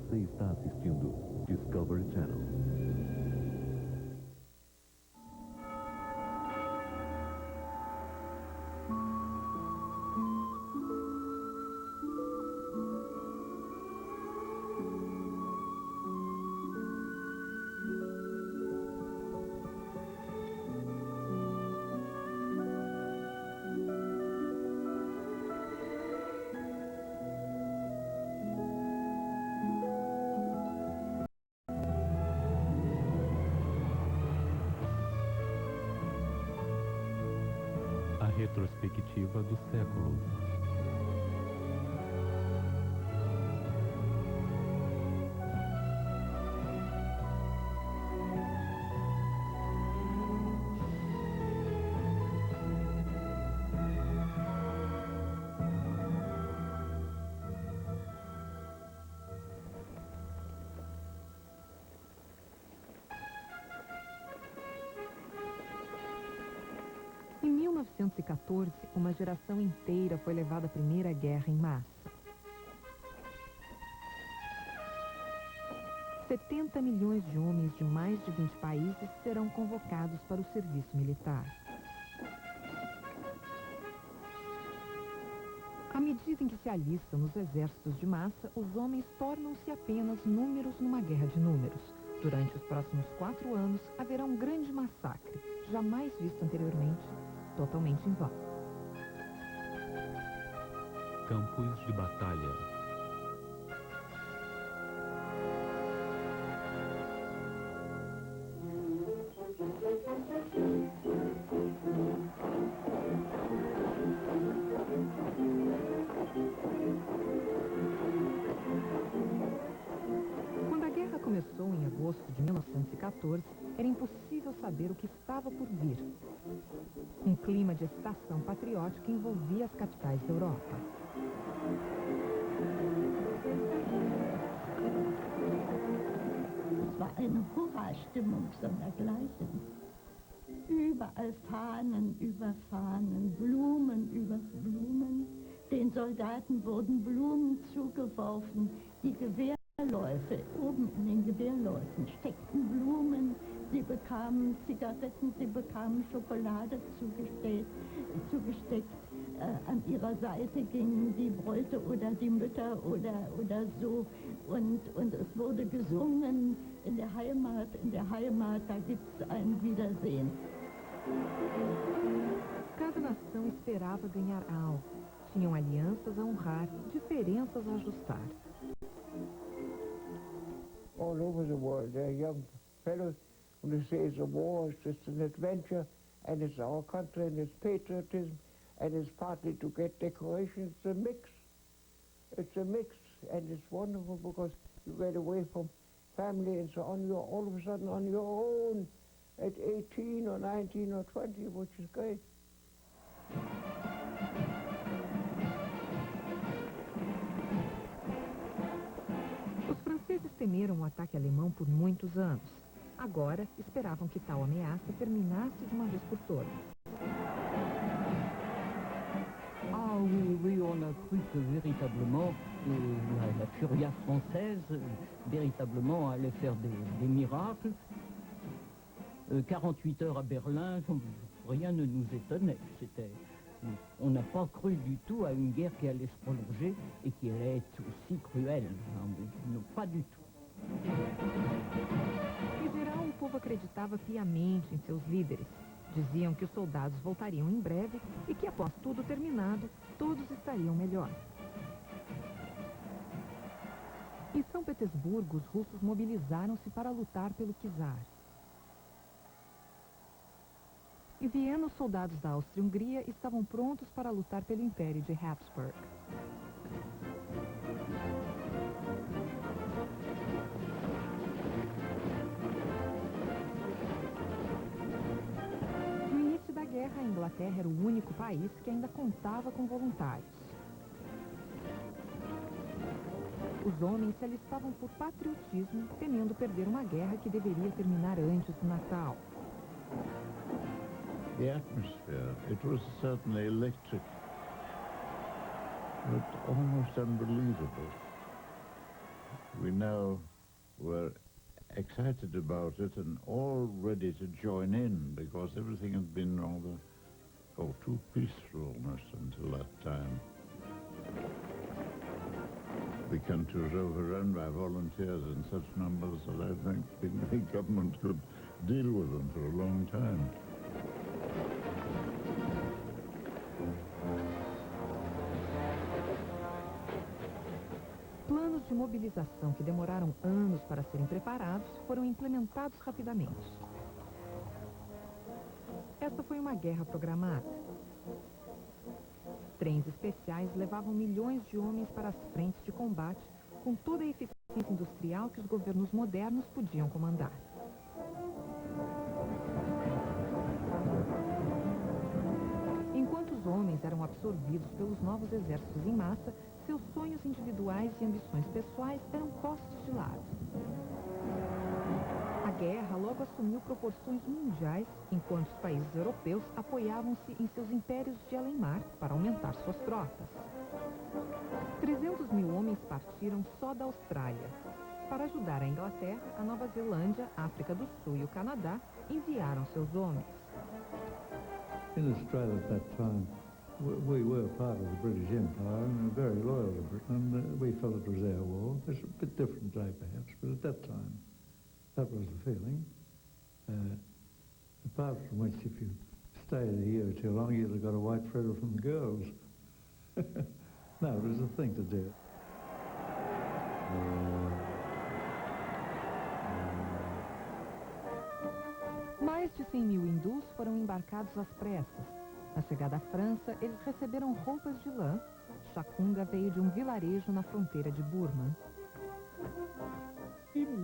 Você está assistindo Discovery Channel. A retrospectiva do século. Em 1914, uma geração inteira foi levada à Primeira Guerra em massa. 70 milhões de homens de mais de 20 países serão convocados para o serviço militar. À medida em que se alistam nos exércitos de massa, os homens tornam-se apenas números numa guerra de números. Durante os próximos 4 anos, haverá um grande massacre, jamais visto anteriormente, totalmente em vão. Campos de batalha. Quando a guerra começou em agosto de 1914, era impossível saber o que estava por vir. Um clima de excitação patriótica envolvia as capitais da Europa. Es war eine Hurra-Stimmung sondergleichen. Überall Fahnen über Fahnen, Blumen über Blumen. Den Soldaten wurden Blumen zugeworfen. Die Gewehrläufe, oben in den Gewehrläufen steckten Blumen. Sie bekamen Zigaretten, sie bekamen Schokolade zugesteckt. An ihrer Seite gingen die Bräute oder die Mütter oder so. Und es wurde gesungen in der Heimat, da gibt's ein Wiedersehen. Cada nação esperava ganhar algo. Tinham alianças a honrar, diferenças a ajustar. All over the world, there are young fellows who say it's a war, it's just an adventure, and it's our country, and it's patriotism, and it's partly to get decoration. It's a mix. It's a mix, and it's wonderful because you get away from family and so on. You're all of a sudden on your own at 18 or 19 or 20, which is great. Os franceses temeram o ataque alemão por muitos anos. Agora, esperavam que tal ameaça terminasse de uma vez por todas. Ah oui, oui, on a cru que véritablement la furia française véritablement allait faire des miracles. 48 heures à Berlin, rien ne nous étonnait. On n'a pas cru du tout à une guerre qui allait se prolonger et qui allait être aussi cruelle. Non, pas du tout. Em geral, o povo acreditava piamente em seus líderes. Diziam que os soldados voltariam em breve e que, após tudo terminado, todos estariam melhor. Em São Petersburgo, os russos mobilizaram-se para lutar pelo czar. Em Viena, os soldados da Áustria-Hungria estavam prontos para lutar pelo Império de Habsburg. No início da guerra, a Inglaterra era o único país que ainda contava com voluntários. Os homens se alistavam por patriotismo, temendo perder uma guerra que deveria terminar antes do Natal. The atmosphere, it was certainly electric, but almost unbelievable. we now were excited about it and all ready to join in because everything had been rather, too peaceful almost until that time. The country was overrun by volunteers in such numbers that I don't think the government could deal with them for a long time. Planos de mobilização que demoraram anos para serem preparados foram implementados rapidamente. Esta foi uma guerra programada. Trens especiais levavam milhões de homens para as frentes de combate, com toda a eficiência industrial que os governos modernos podiam comandar. Enquanto os homens eram absorvidos pelos novos exércitos em massa, seus sonhos individuais e ambições pessoais eram postos de lado. A guerra logo assumiu proporções mundiais, enquanto os países europeus apoiavam-se em seus impérios de além-mar para aumentar suas tropas. 300 mil homens partiram só da Austrália. Para ajudar a Inglaterra, a Nova Zelândia, a África do Sul e o Canadá enviaram seus homens. In Australia at that time, we were part of the British Empire and were very loyal to Britain, and we felt it was our war. It's a bit different today, perhaps, but at that time, that was the feeling. Apart from which, if you stayed a year or too long, you'd have got a white feather from the girls. No, it was a thing to do. Mais de 100 mil hindus foram embarcados às pressas. Na chegada à França, eles receberam roupas de lã. Chacunga veio de um vilarejo na fronteira de Burma.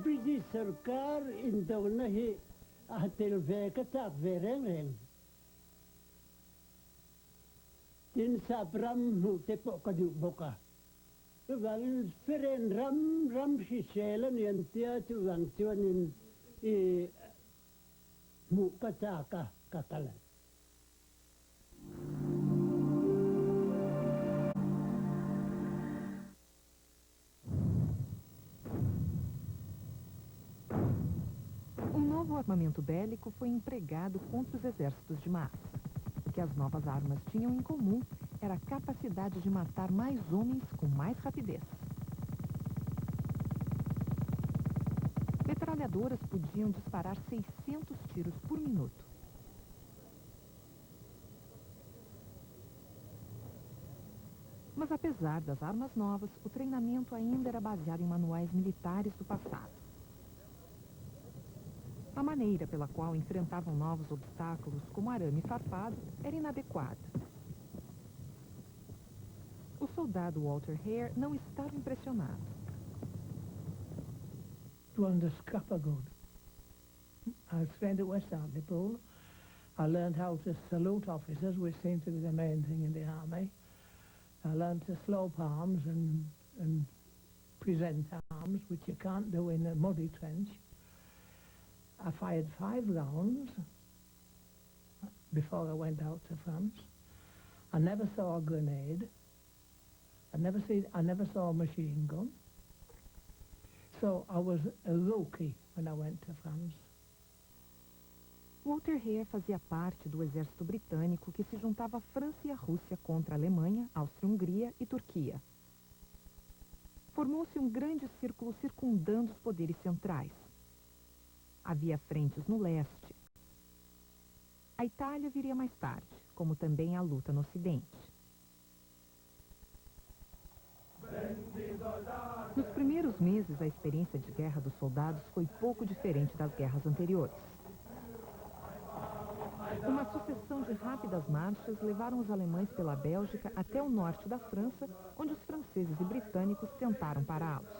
British Sarkar então nahi atel veka tak vereng tin sapram hu te pokadu boka wal feren ram shiselen yantia tu wang tuanin mu kataka kakalan. O armamento bélico foi empregado contra os exércitos de massa. O que as novas armas tinham em comum era a capacidade de matar mais homens com mais rapidez. Metralhadoras podiam disparar 600 tiros por minuto. Mas apesar das armas novas, o treinamento ainda era baseado em manuais militares do passado. A maneira pela qual enfrentavam novos obstáculos, como arame farpado, era inadequada. O soldado Walter Hare não estava impressionado. On the scuppergood. I was trained at West Hartlepool. I learned how to salute officers, which seemed to be the main thing in the army. I learned to slope arms and present arms, which you can't do in a muddy trench. I fired 5 rounds before I went out to France. I never saw a grenade. I never saw a machine gun. So I was a rookie when I went to France. Walter Hare fazia parte do exército britânico que se juntava à França e à Rússia contra a Alemanha, Áustria-Hungria e Turquia. Formou-se um grande círculo circundando os poderes centrais. Havia frentes no leste. A Itália viria mais tarde, como também a luta no Ocidente. Nos primeiros meses, a experiência de guerra dos soldados foi pouco diferente das guerras anteriores. Uma sucessão de rápidas marchas levaram os alemães pela Bélgica até o norte da França, onde os franceses e britânicos tentaram pará-los.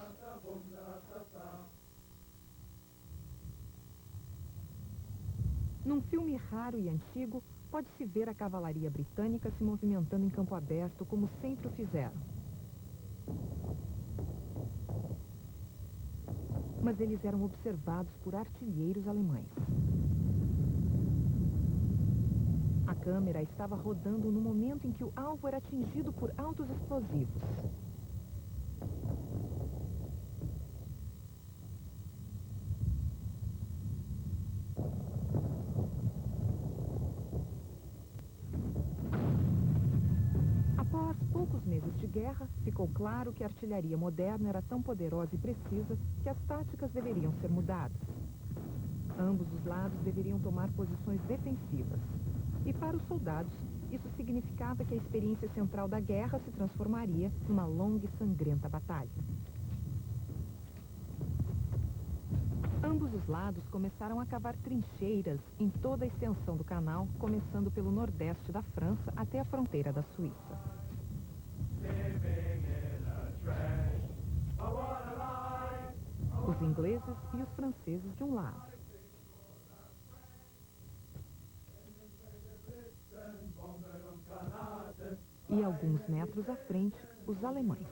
Num filme raro e antigo, pode-se ver a cavalaria britânica se movimentando em campo aberto, como sempre o fizeram. Mas eles eram observados por artilheiros alemães. A câmera estava rodando no momento em que o alvo era atingido por altos explosivos. primeiros meses de guerra, ficou claro que a artilharia moderna era tão poderosa e precisa que as táticas deveriam ser mudadas. Ambos os lados deveriam tomar posições defensivas. E para os soldados, isso significava que a experiência central da guerra se transformaria numa longa e sangrenta batalha. Ambos os lados começaram a cavar trincheiras em toda a extensão do canal, começando pelo nordeste da França até a fronteira da Suíça. Os ingleses e os franceses de um lado. E alguns metros à frente, os alemães.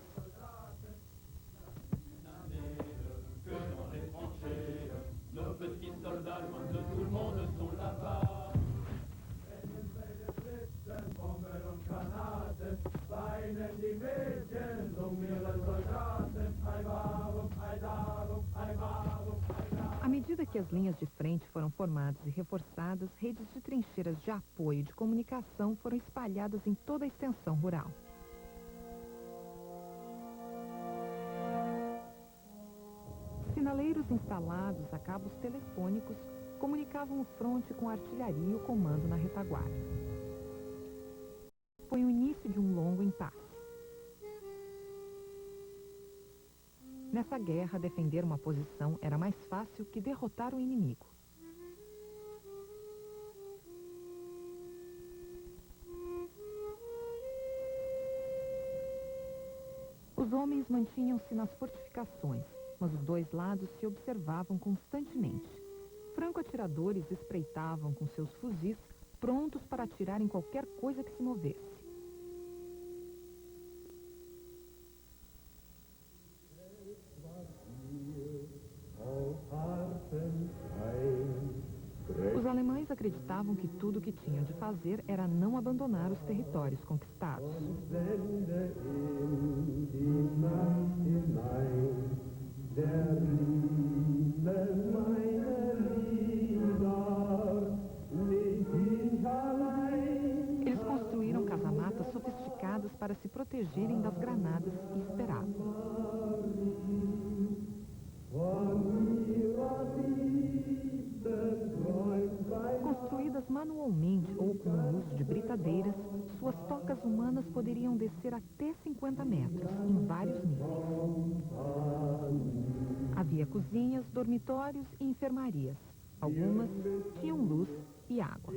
À medida que as linhas de frente foram formadas e reforçadas, redes de trincheiras de apoio e de comunicação foram espalhadas em toda a extensão rural. Sinaleiros instalados a cabos telefônicos comunicavam o fronte com a artilharia e o comando na retaguarda. Foi o início de um longo impasse. Nessa guerra, defender uma posição era mais fácil que derrotar o inimigo. Os homens mantinham-se nas fortificações, mas os dois lados se observavam constantemente. Franco-atiradores espreitavam com seus fuzis, prontos para atirar em qualquer coisa que se movesse. Os alemães acreditavam que tudo o que tinham de fazer era não abandonar os territórios conquistados. Eles construíram casamatas sofisticadas para se protegerem das granadas e esperavam. Construídas manualmente ou com o uso de britadeiras, suas tocas humanas poderiam descer até 50 metros, em vários níveis. Havia cozinhas, dormitórios e enfermarias. Algumas tinham luz e água.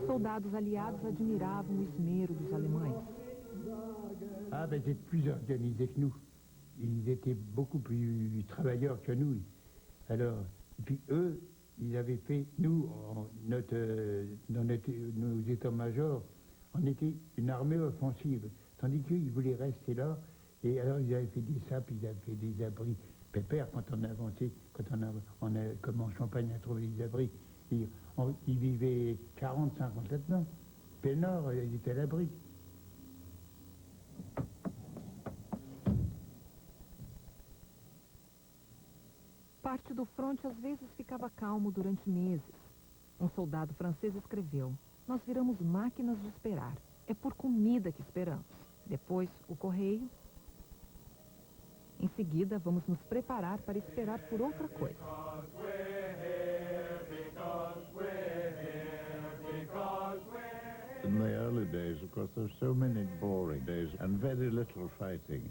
Soldados aliados admiravam o esmero dos alemães. Ah ben c'est plus organisé que nous. Ils étaient beaucoup plus travailleurs que nous. Alors, puis eux, ils avaient fait, nous, dans nos états-majors, on était une armée offensive. Tandis qu'ils voulaient rester là, et alors ils avaient fait des sapes, ils avaient fait des abris pépères quand on a avancé, comme en Champagne a trouvé des abris. Ils vivaient 40, 50 là-dedans. Puis le Nord, ils étaient à l'abri. Parte do fronte às vezes ficava calmo durante meses. Um soldado francês escreveu: "Nós viramos máquinas de esperar. É por comida que esperamos. Depois, o correio. Em seguida, vamos nos preparar para esperar por outra coisa." In the early days, of course, there were so many boring days and very little fighting.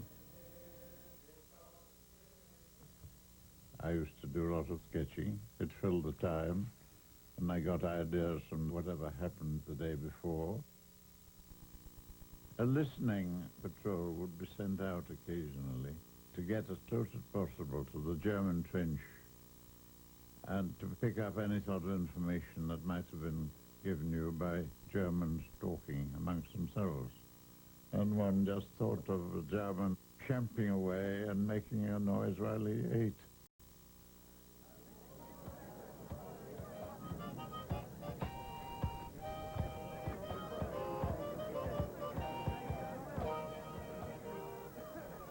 I used to do a lot of sketching. It filled the time, and I got ideas from whatever happened the day before. A listening patrol would be sent out occasionally to get as close as possible to the German trench and to pick up any sort of information that might have been given you by Germans talking amongst themselves. And one just thought of a German champing away and making a noise while he ate.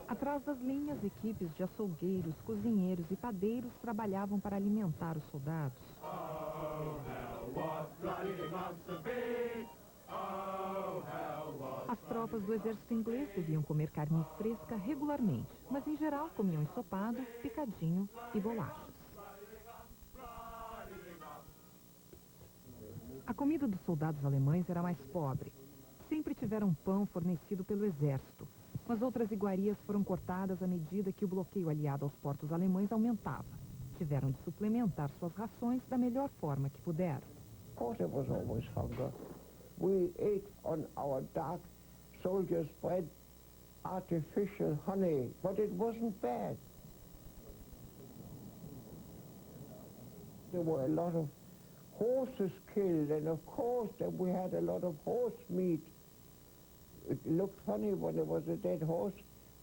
A Atrás das linhas, equipes de açougueiros, cozinheiros e padeiros trabalhavam para alimentar os soldados. As tropas do exército inglês deviam comer carne fresca regularmente, mas em geral comiam ensopado, picadinho e bolachas. A comida dos soldados alemães era mais pobre. Sempre tiveram pão fornecido pelo exército, mas outras iguarias foram cortadas à medida que o bloqueio aliado aos portos alemães aumentava. Tiveram de suplementar suas rações da melhor forma que puderam. Of course there was always hunger. We ate on our dark soldiers' bread artificial honey, but it wasn't bad. There were a lot of horses killed, and of course then we had a lot of horse meat. It looked funny when there was a dead horse.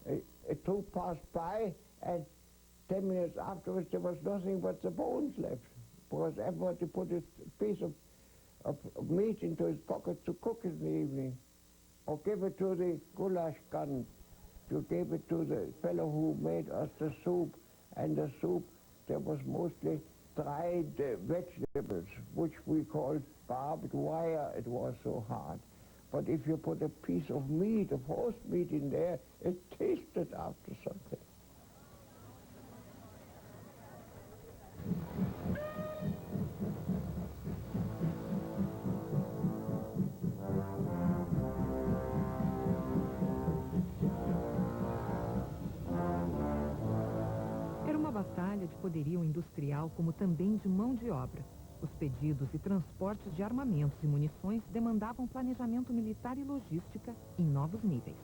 A troop passed by, and 10 minutes afterwards there was nothing but the bones left, because everybody put a piece of meat into his pocket to cook in the evening, or give it to the goulash gun, to give it to the fellow who made us the soup, and the soup there was mostly dried vegetables, which we called barbed wire. It was so hard. But if you put a piece of meat, of horse meat in there, it tasted after something. Era uma batalha de poderio industrial como também de mão de obra. Os pedidos e transportes de armamentos e munições demandavam planejamento militar e logística em novos níveis.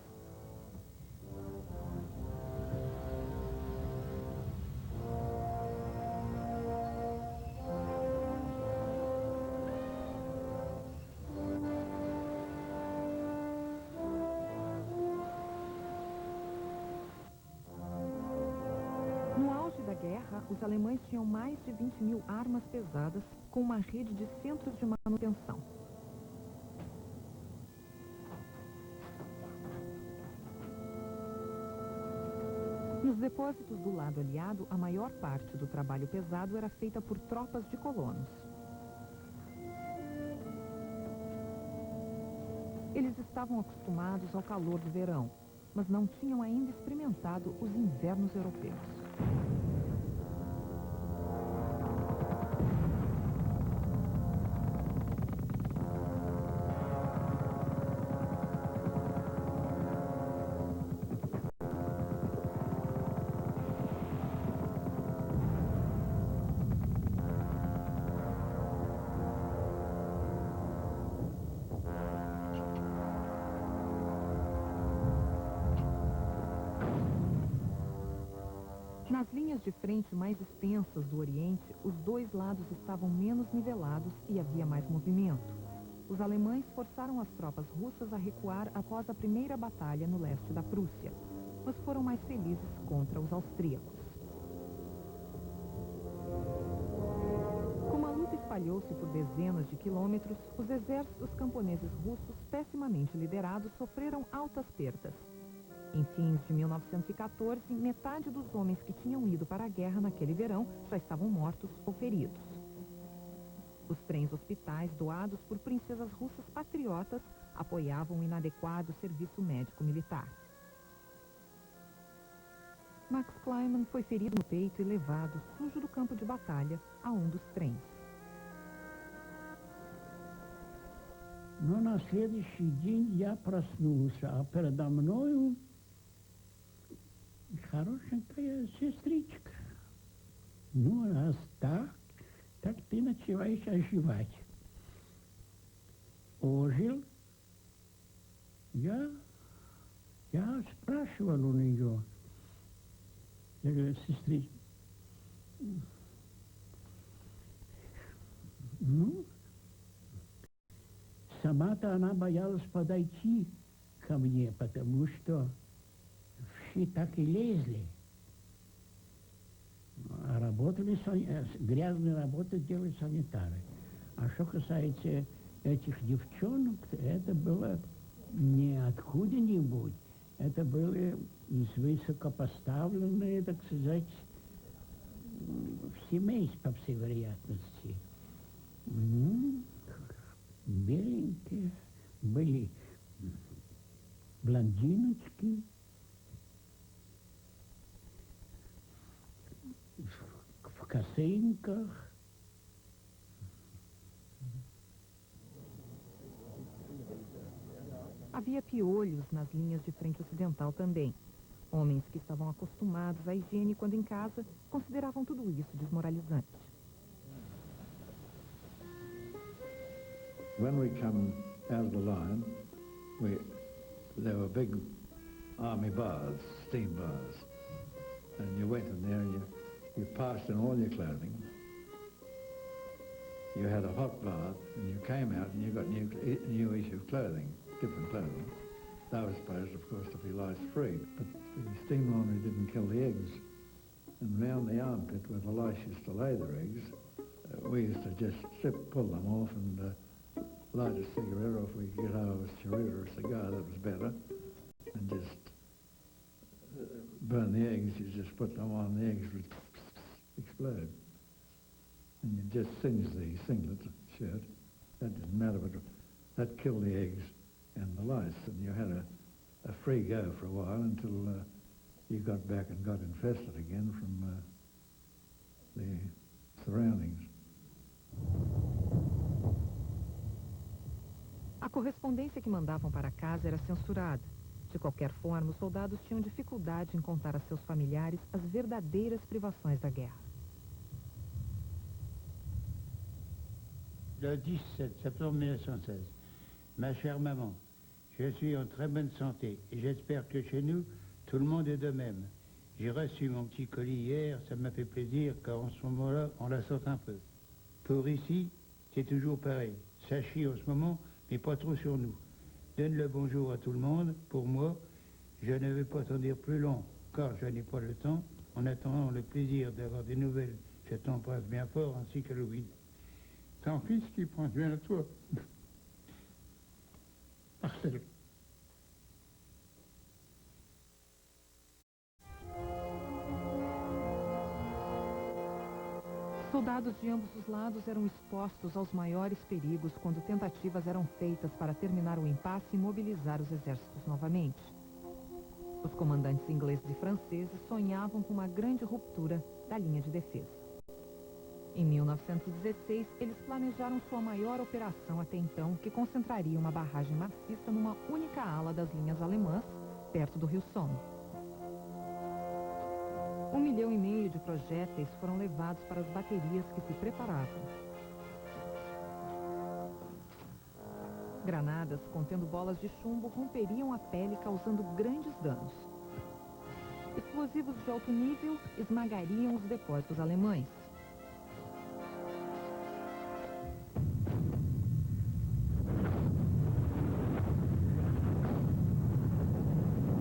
No auge da guerra, os alemães tinham mais de 20 mil armas pesadas com uma rede de centros de manutenção. Nos depósitos do lado aliado, a maior parte do trabalho pesado era feita por tropas de colonos. Eles estavam acostumados ao calor do verão, mas não tinham ainda experimentado os invernos europeus. Nas linhas de frente mais extensas do Oriente, os dois lados estavam menos nivelados e havia mais movimento. Os alemães forçaram as tropas russas a recuar após a primeira batalha no leste da Prússia, mas foram mais felizes contra os austríacos. Como a luta espalhou-se por dezenas de quilômetros, os exércitos camponeses russos, pessimamente liderados, sofreram altas perdas. Em fins de 1914, metade dos homens que tinham ido para a guerra naquele verão já estavam mortos ou feridos. Os trens hospitais doados por princesas russas patriotas apoiavam o inadequado serviço médico-militar. Max Kleiman foi ferido no peito e levado, sujo do campo de batalha, a um dos trens. Но на следующий день я проснулся, а передо мною хорошенькая сестричка. Ну, раз так ты начинаешь оживать. Ожил. Я спрашивал у нее, я говорю, сестричка, ну, сама-то она боялась подойти ко мне, потому что все так и лезли. А работали, грязные работы делали санитары. А что касается этих девчонок, это было не откуда-нибудь. Это были из высокопоставленные, так сказать, семейств, по всей вероятности. Беленькие, были блондиночки, в косынках. Havia piolhos nas linhas de frente ocidental também. Homens que estavam acostumados à higiene quando em casa consideravam tudo isso desmoralizante. When we come out of the line, there were big army baths, steam baths, and you went in there and you passed in all your clothing. You had a hot bath, and you came out and you got new issue of clothing, different clothing. They were supposed, of course, to be lice-free, but the steam laundry didn't kill the eggs. And round the armpit where the lice used to lay their eggs, we used to just pull them off and light a cigarette, or if we could get over a cheroot or a cigar, that was better, and just burn the eggs. You just put them on, the eggs would explode. And you just singe the singlet shirt. That didn't matter, but that killed the eggs and the lice, and you had a free go for a while until you got back and got infested again from the surroundings. A correspondência que mandavam para casa era censurada. De qualquer forma, os soldados tinham dificuldade em contar a seus familiares as verdadeiras privações da guerra. Le 17 septembre 1916, ma chère maman, je suis en très bonne santé et j'espère que chez nous, tout le monde est de même. J'ai reçu mon petit colis hier, ça m'a fait plaisir car en ce moment-là, on la sort un peu. Pour ici, c'est toujours pareil. Ça chie en ce moment, mais pas trop sur nous. Donne le bonjour à tout le monde. Pour moi, je ne vais pas t'en dire plus long, car je n'ai pas le temps. En attendant le plaisir d'avoir des nouvelles, je t'embrasse bien fort, ainsi que Louis. Ton fils qui prend bien à toi. Marcel. Soldados de ambos os lados eram expostos aos maiores perigos quando tentativas eram feitas para terminar o impasse e mobilizar os exércitos novamente. Os comandantes ingleses e franceses sonhavam com uma grande ruptura da linha de defesa. Em 1916, eles planejaram sua maior operação até então, que concentraria uma barragem maciça numa única ala das linhas alemãs, perto do rio Somme. 1,5 milhão de projéteis foram levados para as baterias que se preparavam. Granadas contendo bolas de chumbo romperiam a pele, causando grandes danos. Explosivos de alto nível esmagariam os depósitos alemães.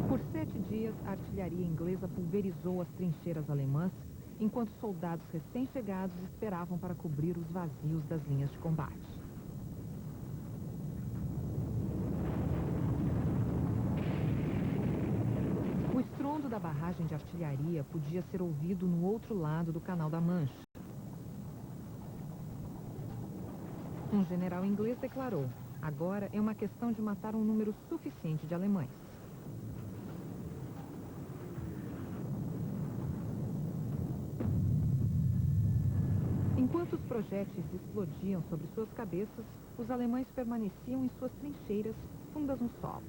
Por 7 dias, a artilharia inglesa pulverizou as trincheiras alemãs, enquanto soldados recém-chegados esperavam para cobrir os vazios das linhas de combate. O estrondo da barragem de artilharia podia ser ouvido no outro lado do Canal da Mancha. Um general inglês declarou: agora é uma questão de matar um número suficiente de alemães. Enquanto os projéteis explodiam sobre suas cabeças, os alemães permaneciam em suas trincheiras, fundas no solo.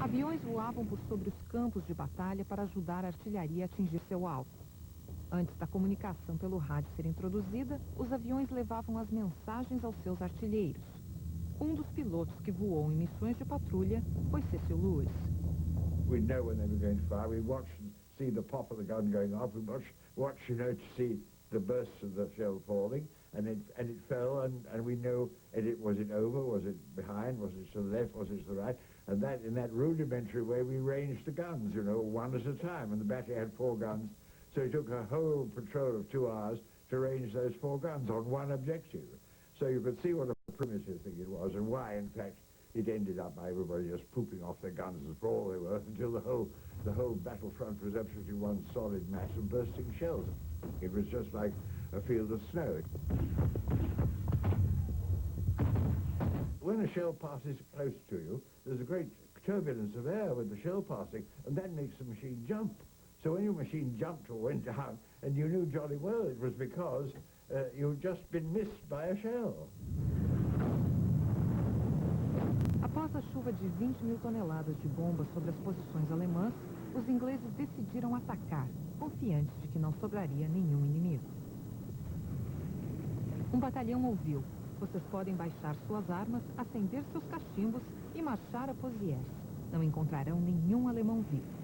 Aviões voavam por sobre os campos de batalha para ajudar a artilharia a atingir seu alvo. Antes da comunicação pelo rádio ser introduzida, os aviões levavam as mensagens aos seus artilheiros. Um dos pilotos que voou em missões de patrulha foi Cecil Lewis. We'd know when they were going to fire. We'd watch and see the pop of the gun going off. We'd watch, to see the bursts of the shell falling. And it fell, and we know, was it over, was it behind, was it to the left, was it to the right? And that, in that rudimentary way, we ranged the guns, one at a time. And the battery had 4 guns. So it took a whole patrol of 2 hours to range those 4 guns on one objective. So you could see what a primitive thing it was, and why, in fact, it ended up by everybody just pooping off their guns for all they were until the whole battlefront was absolutely one solid mass of bursting shells. It was just like a field of snow. When a shell passes close to you, there's a great turbulence of air with the shell passing, and that makes the machine jump. So when your machine jumped or went down, and you knew jolly well it was because you'd just been missed by a shell. Após a chuva de 20 mil toneladas de bombas sobre as posições alemãs, os ingleses decidiram atacar, confiantes de que não sobraria nenhum inimigo. Um batalhão ouviu: vocês podem baixar suas armas, acender seus cachimbos e marchar a Pozières. Não encontrarão nenhum alemão vivo.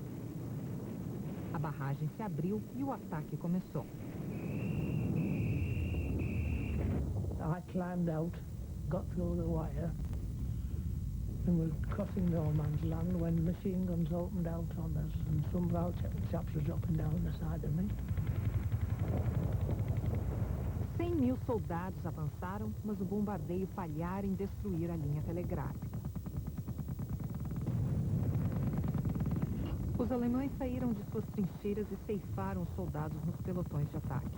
A barragem se abriu e o ataque começou. I climbed out, got through the wire, and were crossing no man's land when machine guns opened out on us, and some of our chaps were dropping down the side of me. 100 mil soldados avançaram, mas o bombardeio falhara em destruir a linha telegráfica. Os alemães saíram de suas trincheiras e ceifaram os soldados nos pelotões de ataque.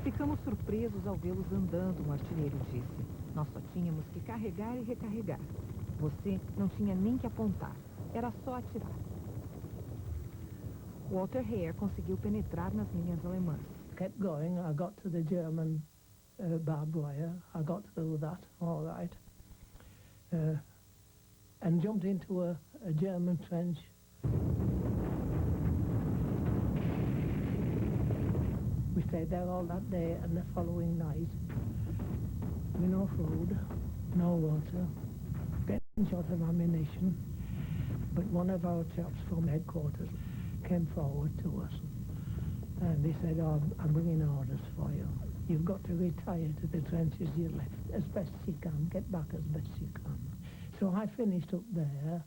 Ficamos surpresos ao vê-los andando, um artilheiro disse. Nós só tínhamos que carregar e recarregar. Você não tinha nem que apontar, era só atirar. Walter Hare conseguiu penetrar nas linhas alemãs. Kept going, I got to the German barbed wire, I got through that, all right, and jumped into a German trench. We stayed there all that day and the following night, with no food, no water, getting short of ammunition, but one of our chaps from headquarters came forward to us and he said, oh, I'm bringing orders for you. You've got to retire to the trenches you left as best you can, get back as best you can. So I finished up there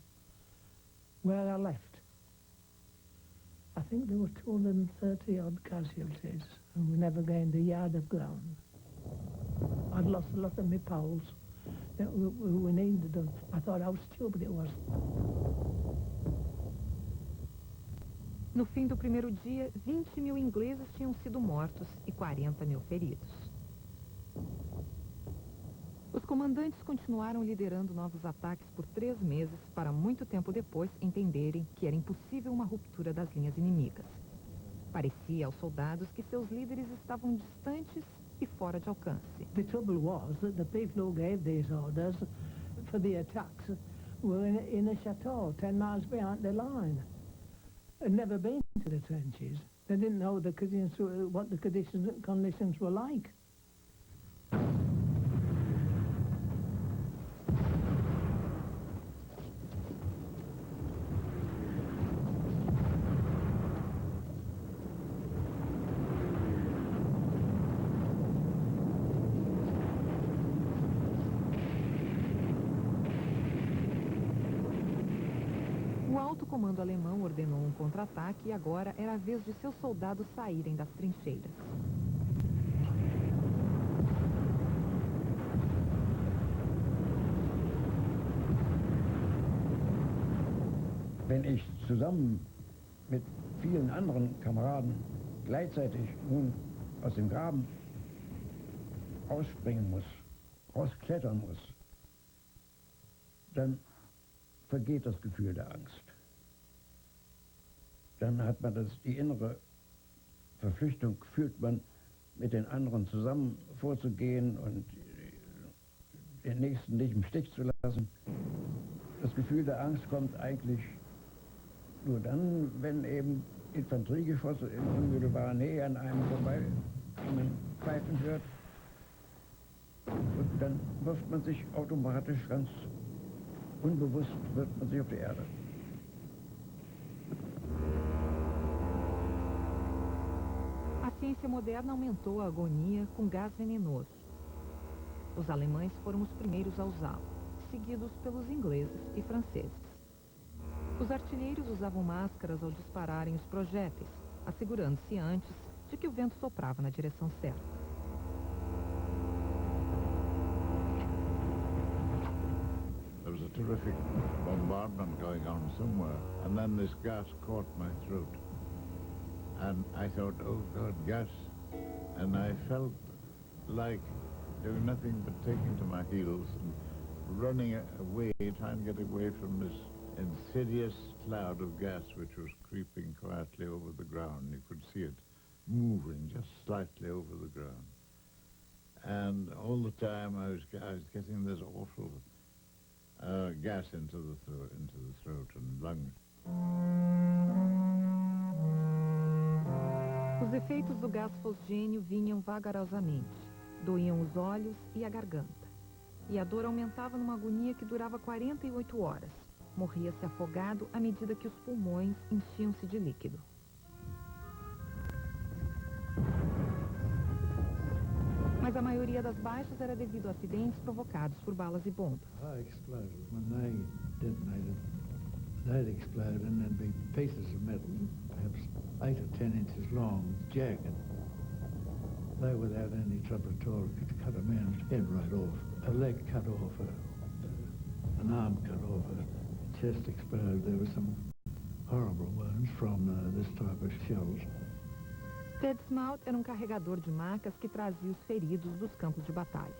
where I left. I think there were 230 odd casualties and we never gained a yard of ground. I'd lost a lot of my pals that we needed them. I thought how stupid it was. No fim do primeiro dia, 20 mil ingleses tinham sido mortos e 40 mil feridos. Os comandantes continuaram liderando novos ataques por 3 meses, para muito tempo depois entenderem que era impossível uma ruptura das linhas inimigas. Parecia aos soldados que seus líderes estavam distantes e fora de alcance. The trouble was that the people who gave these orders for the attacks were in a chateau 10 miles behind the line. Had never been to the trenches. They didn't know what the conditions were like. O alto comando alemão ordenou um contra-ataque e agora era a vez de seus soldados saírem das trincheiras. Wenn ich zusammen mit vielen anderen Kameraden gleichzeitig nun aus dem Graben rausspringen muss, rausklettern muss, dann vergeht das Gefühl der Angst. Dann hat man die innere Verpflichtung, fühlt man, mit den anderen zusammen vorzugehen und den Nächsten nicht im Stich zu lassen. Das Gefühl der Angst kommt eigentlich nur dann, wenn eben Infanteriegeschosse in unmittelbarer Nähe an einem vorbei pfeifen hört. Und dann wirft man sich automatisch ganz unbewusst wirft man sich auf die Erde. A ciência moderna aumentou a agonia com gás venenoso. Os alemães foram os primeiros a usá-lo, seguidos pelos ingleses e franceses. Os artilheiros usavam máscaras ao dispararem os projéteis, assegurando-se antes de que o vento soprava na direção certa. terrific bombardment going on somewhere, and then this gas caught my throat. And I thought, oh God, gas. And I felt like doing nothing but taking to my heels and running away, trying to get away from this insidious cloud of gas which was creeping quietly over the ground. You could see it moving just slightly over the ground. And all the time I was getting this awful gas into the throat and lungs. Os efeitos do gás fosgênio vinham vagarosamente. Doíam os olhos e a garganta. E a dor aumentava numa agonia que durava 48 horas. Morria-se afogado à medida que os pulmões enchiam-se de líquido. Mas a maioria das baixas era devido a acidentes provocados por balas e bombas. High explosives, when they detonated, they'd explode and there'd be pieces of metal, perhaps 8 or 10 inches long, jagged. They, without any trouble at all, could cut a man's head right off, a leg cut off, an arm cut off, a chest exploded. There were some horrible wounds from this type of shells. Ted Smout era um carregador de macas que trazia os feridos dos campos de batalha.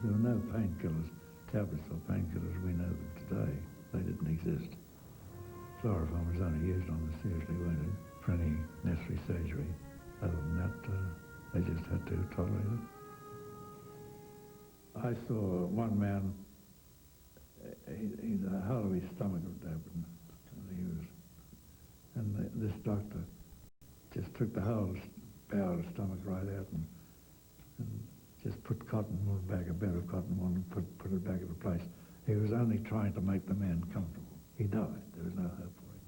There were no painkillers, tablets or painkillers we know them today. They didn't exist. Chloroform was only used on the seriously wounded for any necessary surgery. Other than that, they just had to tolerate it. I saw one man, the whole of his stomach was open. And this doctor just took the whole bowel of the stomach right out and just put cotton wool back, a bed of cotton wool, and put it back into place. He was only trying to make the man comfortable. He died. There was no hope for him.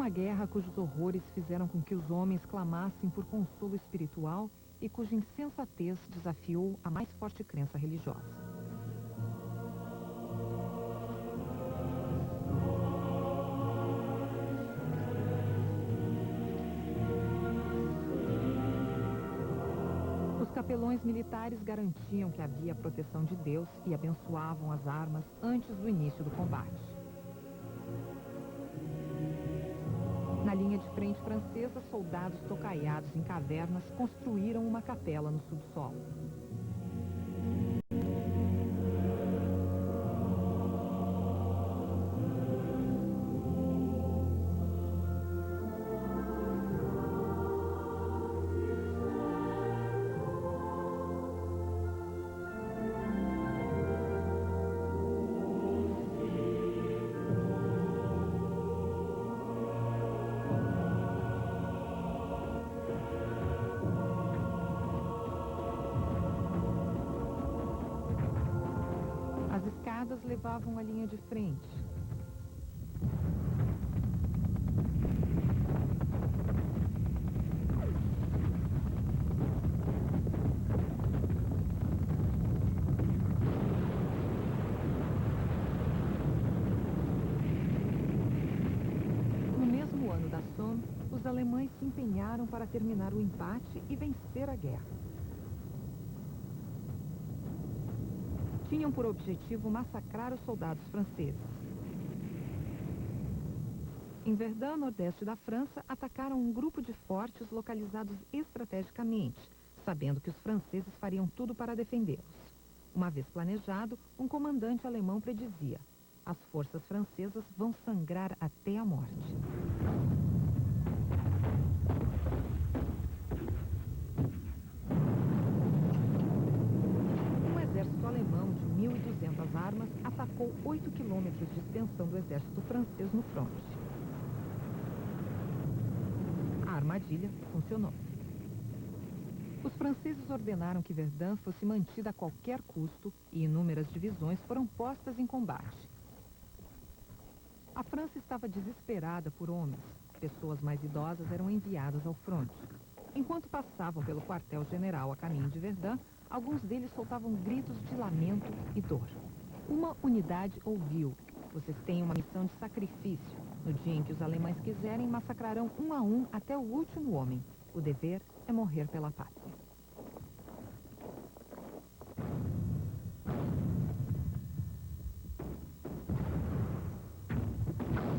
Uma guerra cujos horrores fizeram com que os homens clamassem por consolo espiritual e cuja insensatez desafiou a mais forte crença religiosa. Os capelões militares garantiam que havia a proteção de Deus e abençoavam as armas antes do início do combate. Na linha de frente francesa, soldados tocaiados em cavernas construíram uma capela no subsolo. Levavam a linha de frente. No mesmo ano da Somme, os alemães se empenharam para terminar o empate e vencer a guerra. Tinham por objetivo massacrar os soldados franceses. Em Verdun, nordeste da França, atacaram um grupo de fortes localizados estrategicamente, sabendo que os franceses fariam tudo para defendê-los. Uma vez planejado, um comandante alemão predizia: as forças francesas vão sangrar até a morte. Armas atacou 8 quilômetros de extensão do exército francês no fronte. A armadilha funcionou. Os franceses ordenaram que Verdun fosse mantida a qualquer custo e inúmeras divisões foram postas em combate. A França estava desesperada por homens. Pessoas mais idosas eram enviadas ao fronte. Enquanto passavam pelo quartel-general a caminho de Verdun, alguns deles soltavam gritos de lamento e dor. Uma unidade ouviu: vocês têm uma missão de sacrifício. No dia em que os alemães quiserem, massacrarão um a um até o último homem. O dever é morrer pela pátria.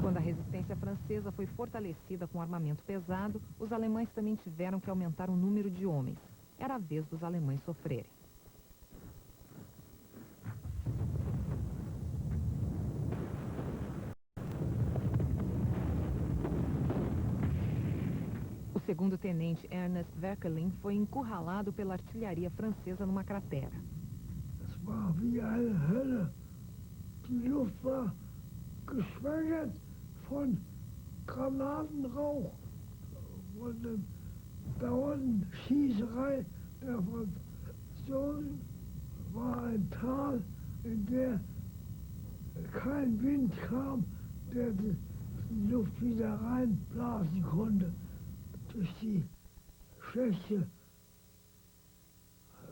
Quando a resistência francesa foi fortalecida com armamento pesado, os alemães também tiveram que aumentar o número de homens. Era a vez dos alemães sofrerem. O segundo-tenente Ernest Verkelin foi encurralado pela artilharia francesa numa cratera. Es war wie eine Hölle. Die Luft war geschwängert von Granatenrauch, von der dauernden Schießerei der Franzosen. War ein Tal, in der kein Wind kam, der die Luft wieder reinblasen konnte. Durch die schlechte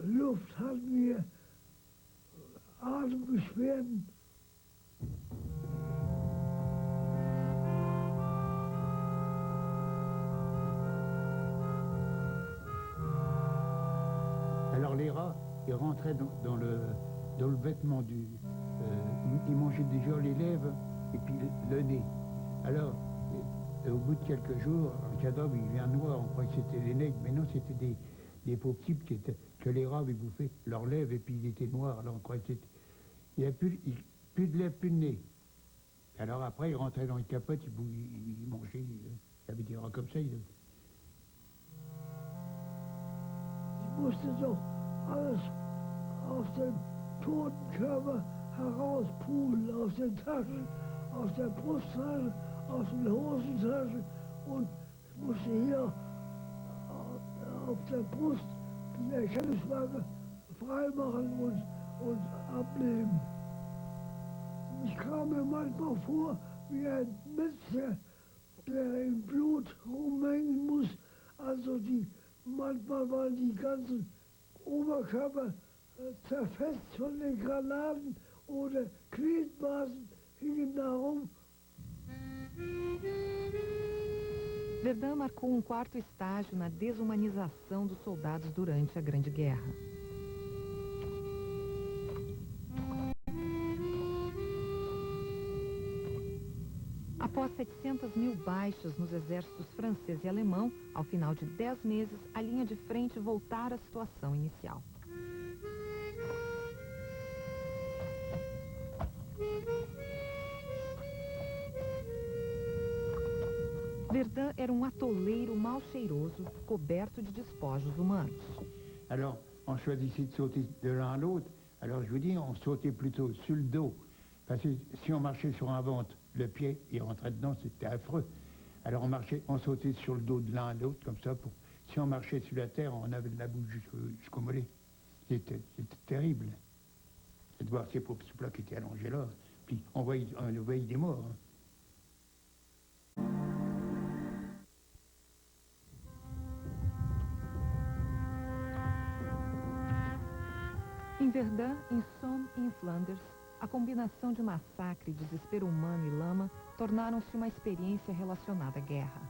Luft hatten wir Atembeschwerden. Alors les rats, ils rentraient dans le vêtement du... ils mangeaient déjà les lèvres et puis le nez. Alors, au bout de quelques jours, le cadavre il vient noir, on croyait que c'était des nègres, mais non, c'était des pauvres types que les rats avaient bouffé leurs lèvres et puis ils étaient noirs. Alors on croyait que c'était... Il n'y avait plus de lèvres, plus de nez. Alors après, ils rentraient dans les capotes, ils mangeaient, il y avait des rats comme ça. Ich musste doch alles aus dem toten Körper herauspulen, aus den Taschen, aus der Brusttasche, aus den Hosentaschen, und ich musste hier auf der Brust die Erkennungsmarke freimachen und ablegen. Ich kam mir manchmal vor wie ein Mensch, der im Blut rumhängen muss. Also manchmal waren die ganzen Oberkörper zerfetzt von den Granaten oder Gliedmaßen hingen da rum. Verdun marcou um quarto estágio na desumanização dos soldados durante a Grande Guerra. Após 700 mil baixas nos exércitos francês e alemão, ao final de 10 meses, a linha de frente voltara à situação inicial. Verdun era um atoleiro mal cheiroso, coberto de despojos humanos. Alors, on choisissait de sauter de l'un à l'autre. Alors, je vous dis, on sautait plutôt sur le dos. Parce que si on marchait sur un ventre, le pied, il rentrait dedans, c'était affreux. Alors, on sautait sur le dos de l'un à l'autre, comme ça. Si on marchait sur la terre, on avait de la boue jusqu'au mollet. C'était terrible. Et de voir ces pauvres plats qui étaient allongés là. Puis, on voyait des morts. Hein. Em Verdun, em Somme e em Flanders, a combinação de massacre, desespero humano e lama tornaram-se uma experiência relacionada à guerra.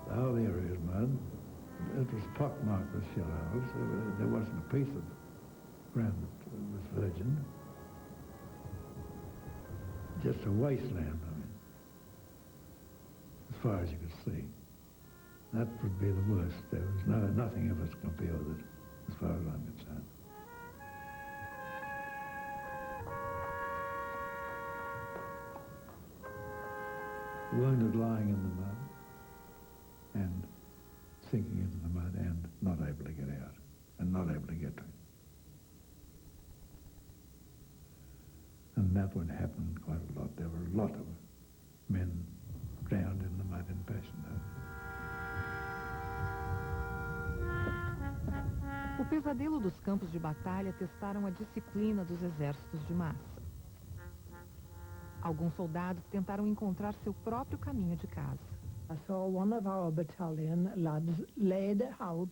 The whole area is mud. It was pockmarked with shell holes. There wasn't a piece of ground that was virgin. Just a wasteland, I mean, as far as you could see. That would be the worst. There was nothing ever to compare with it, as far as I'm concerned. Wounded lying in the mud and sinking into the mud and not able to get out and not able to get to it. And that would happen quite a lot. There were a lot of men drowned in the mud in Passchendaele. O pesadelo dos campos de batalha testaram a disciplina dos exércitos de massa. Alguns soldados tentaram encontrar seu próprio caminho de casa. I saw one of our battalion lads laid out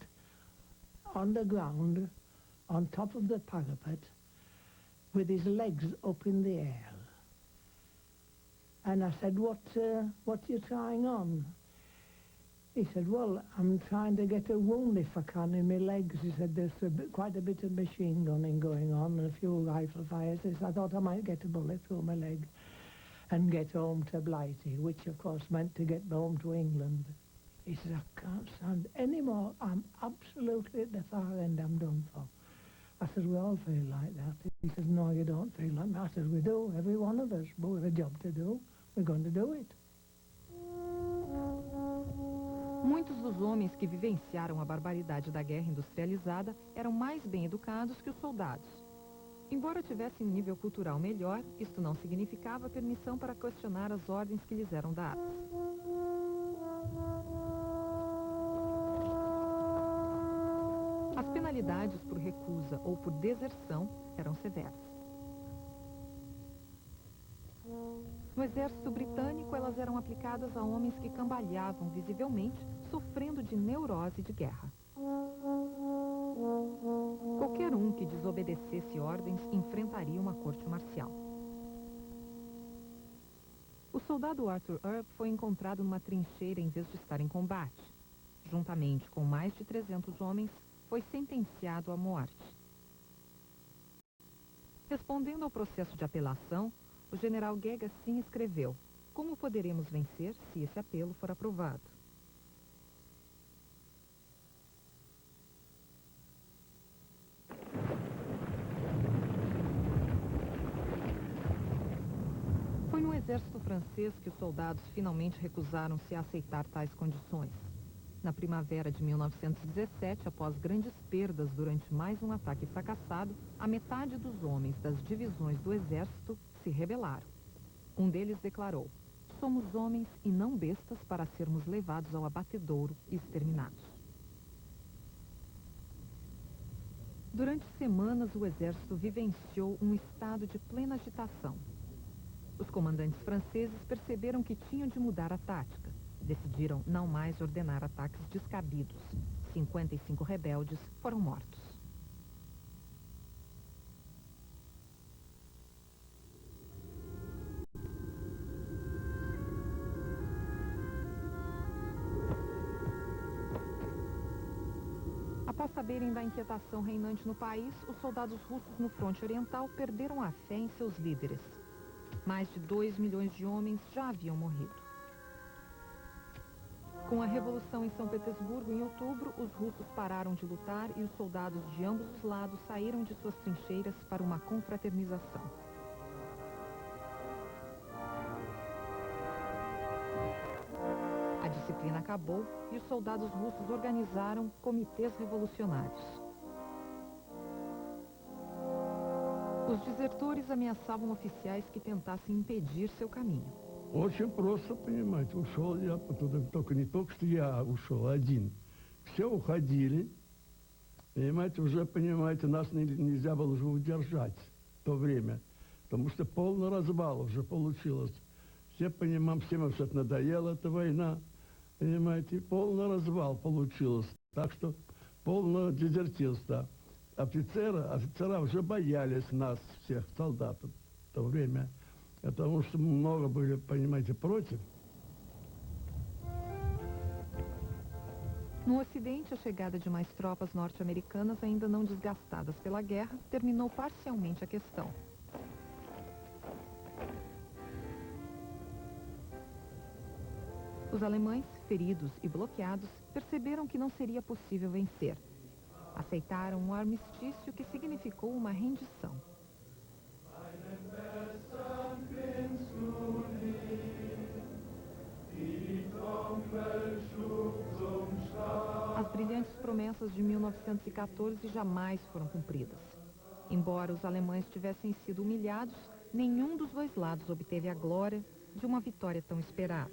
on the ground on top of the parapet with his legs up in the air. And I said, what are you trying on? He said, well, I'm trying to get a wound if I can in my legs. He said, there's quite a bit of machine gunning going on and a few rifle fires. He said, I thought I might get a bullet through my leg and get home to Blighty, which of course meant to get home to England. He said, I can't stand any more. I'm absolutely at the far end. I'm done for. I said, we all feel like that. He said, no, you don't feel like that. I said, we do, every one of us. But we have a job to do. We're going to do it. Muitos dos homens que vivenciaram a barbaridade da guerra industrializada eram mais bem educados que os soldados. Embora tivessem um nível cultural melhor, isto não significava permissão para questionar as ordens que lhes eram dadas. As penalidades por recusa ou por deserção eram severas. No exército britânico, elas eram aplicadas a homens que cambaleavam visivelmente, sofrendo de neurose de guerra. Qualquer um que desobedecesse ordens enfrentaria uma corte marcial. O soldado Arthur Earp foi encontrado numa trincheira em vez de estar em combate. Juntamente com mais de 300 homens, foi sentenciado à morte. Respondendo ao processo de apelação, o general Gega Singh escreveu: como poderemos vencer se esse apelo for aprovado? Foi no exército francês que os soldados finalmente recusaram-se a aceitar tais condições. Na primavera de 1917, após grandes perdas durante mais um ataque fracassado, a metade dos homens das divisões do exército se rebelaram. Um deles declarou: somos homens e não bestas para sermos levados ao abatedouro e exterminados. Durante semanas, o exército vivenciou um estado de plena agitação. Os comandantes franceses perceberam que tinham de mudar a tática. Decidiram não mais ordenar ataques descabidos. 55 rebeldes foram mortos. Após saberem da inquietação reinante no país, os soldados russos no fronte oriental perderam a fé em seus líderes. Mais de 2 milhões de homens já haviam morrido. Com a Revolução em São Petersburgo, em outubro, os russos pararam de lutar e os soldados de ambos os lados saíram de suas trincheiras para uma confraternização. A disciplina acabou e os soldados russos organizaram comitês revolucionários. Os desertores ameaçavam oficiais que tentassem impedir seu caminho. Очень просто, понимаете, ушел я, только не только что я ушел один. Все уходили, понимаете, уже, понимаете, нас нельзя было уже удержать в то время, потому что полный развал уже получилось. Все понимаем, всем все это надоело, эта война, понимаете, полный развал получилось. Так что полное дезертирство. Офицера уже боялись нас, всех солдатов в то время. Потому что много были, понимаете, против. No Ocidente, a chegada de mais tropas norte-americanas, ainda não desgastadas pela guerra, terminou parcialmente a questão. Os alemães, feridos e bloqueados, perceberam que não seria possível vencer. Aceitaram um armistício que significou uma rendição. As brilhantes promessas de 1914 jamais foram cumpridas. Embora os alemães tivessem sido humilhados, nenhum dos dois lados obteve a glória de uma vitória tão esperada.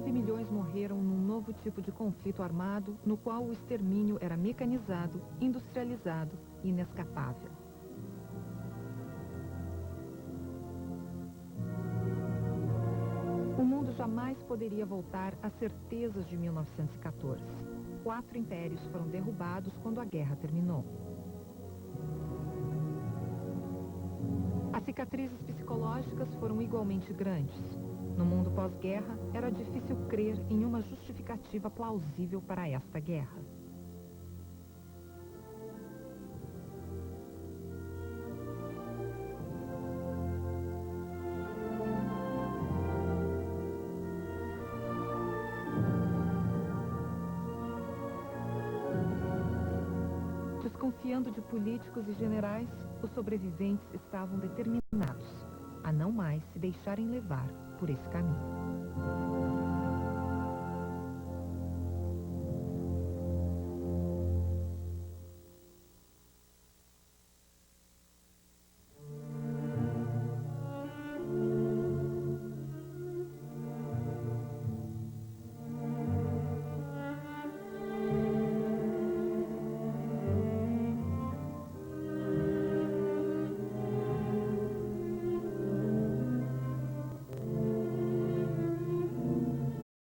Milhões morreram num novo tipo de conflito armado, no qual o extermínio era mecanizado, industrializado e inescapável. jamais poderia voltar às certezas de 1914. 4 impérios foram derrubados quando a guerra terminou. As cicatrizes psicológicas foram igualmente grandes. No mundo pós-guerra, era difícil crer em uma justificativa plausível para esta guerra. Desconfiando de políticos e generais, os sobreviventes estavam determinados a não mais se deixarem levar por esse caminho.